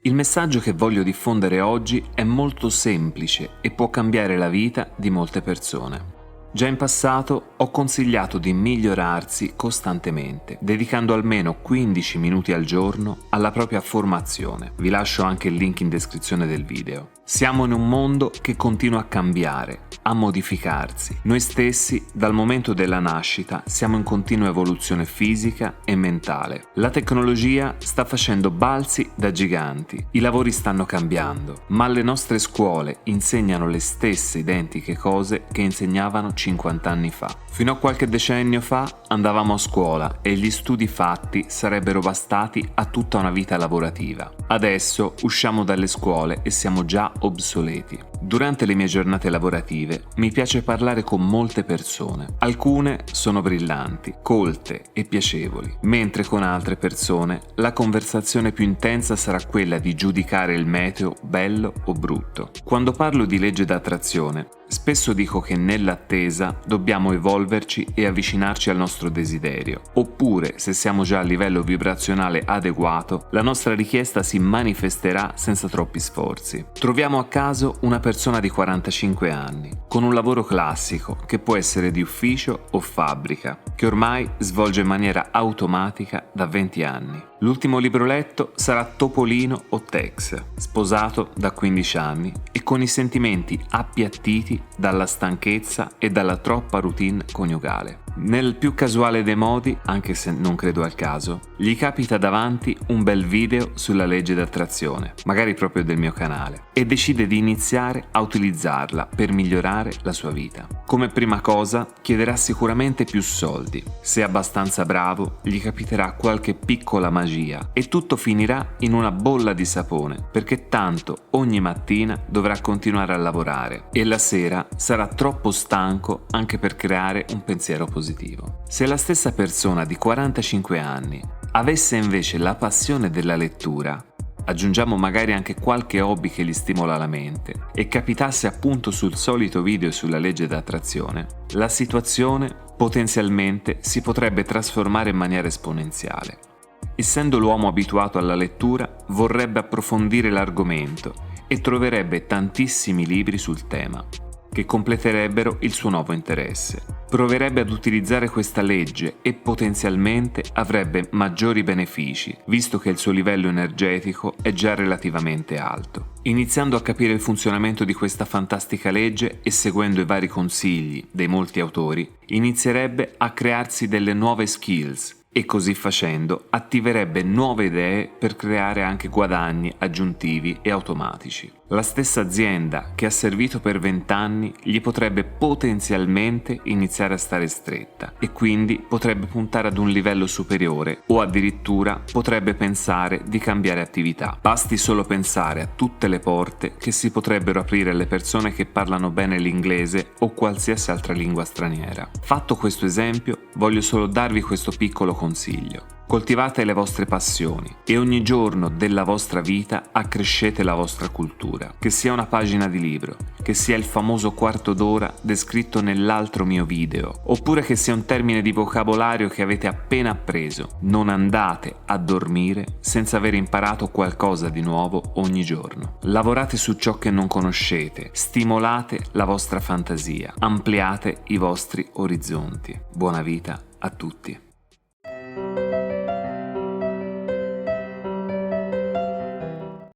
Il messaggio che voglio diffondere oggi è molto semplice e può cambiare la vita di molte persone. Già in passato ho consigliato di migliorarsi costantemente, dedicando almeno 15 minuti al giorno alla propria formazione. Vi lascio anche il link in descrizione del video. Siamo in un mondo che continua a cambiare, a modificarsi. Noi stessi, dal momento della nascita, siamo in continua evoluzione fisica e mentale. La tecnologia sta facendo balzi da giganti, i lavori stanno cambiando, ma le nostre scuole insegnano le stesse identiche cose che insegnavano 50 anni fa. Fino a qualche decennio fa andavamo a scuola e gli studi fatti sarebbero bastati a tutta una vita lavorativa. Adesso usciamo dalle scuole e siamo già obsoleti. Durante le mie giornate lavorative mi piace parlare con molte persone. Alcune sono brillanti, colte e piacevoli, mentre con altre persone la conversazione più intensa sarà quella di giudicare il meteo bello o brutto. Quando parlo di legge d'attrazione, spesso dico che nell'attesa dobbiamo evolverci e avvicinarci al nostro desiderio, oppure se siamo già a livello vibrazionale adeguato, la nostra richiesta si manifesterà senza troppi sforzi. Troviamo a caso una persona di 45 anni, con un lavoro classico che può essere di ufficio o fabbrica, che ormai svolge in maniera automatica da 20 anni. L'ultimo libro letto sarà Topolino o Tex, sposato da 15 anni e con i sentimenti appiattiti dalla stanchezza e dalla troppa routine coniugale. Nel più casuale dei modi, anche se non credo al caso, gli capita davanti un bel video sulla legge d'attrazione, magari proprio del mio canale, e decide di iniziare a utilizzarla per migliorare la sua vita. Come prima cosa, chiederà sicuramente più soldi. Se è abbastanza bravo, gli capiterà qualche piccola magia e tutto finirà in una bolla di sapone, perché tanto ogni mattina dovrà continuare a lavorare e la sera sarà troppo stanco anche per creare un pensiero positivo. Se la stessa persona di 45 anni avesse invece la passione della lettura, aggiungiamo magari anche qualche hobby che gli stimola la mente e capitasse appunto sul solito video sulla legge d'attrazione, la situazione potenzialmente si potrebbe trasformare in maniera esponenziale. Essendo l'uomo abituato alla lettura, vorrebbe approfondire l'argomento e troverebbe tantissimi libri sul tema, che completerebbero il suo nuovo interesse. Proverebbe ad utilizzare questa legge e potenzialmente avrebbe maggiori benefici, visto che il suo livello energetico è già relativamente alto. Iniziando a capire il funzionamento di questa fantastica legge e seguendo i vari consigli dei molti autori, inizierebbe a crearsi delle nuove skills e così facendo attiverebbe nuove idee per creare anche guadagni aggiuntivi e automatici. La stessa azienda che ha servito per 20 anni gli potrebbe potenzialmente iniziare a stare stretta e quindi potrebbe puntare ad un livello superiore o addirittura potrebbe pensare di cambiare attività. Basti solo pensare a tutte le porte che si potrebbero aprire alle persone che parlano bene l'inglese o qualsiasi altra lingua straniera. Fatto questo esempio, voglio solo darvi questo piccolo consiglio. Coltivate le vostre passioni e ogni giorno della vostra vita accrescete la vostra cultura. Che sia una pagina di libro, che sia il famoso quarto d'ora descritto nell'altro mio video, oppure che sia un termine di vocabolario che avete appena appreso. Non andate a dormire senza aver imparato qualcosa di nuovo ogni giorno. Lavorate su ciò che non conoscete, stimolate la vostra fantasia, ampliate i vostri orizzonti. Buona vita a tutti.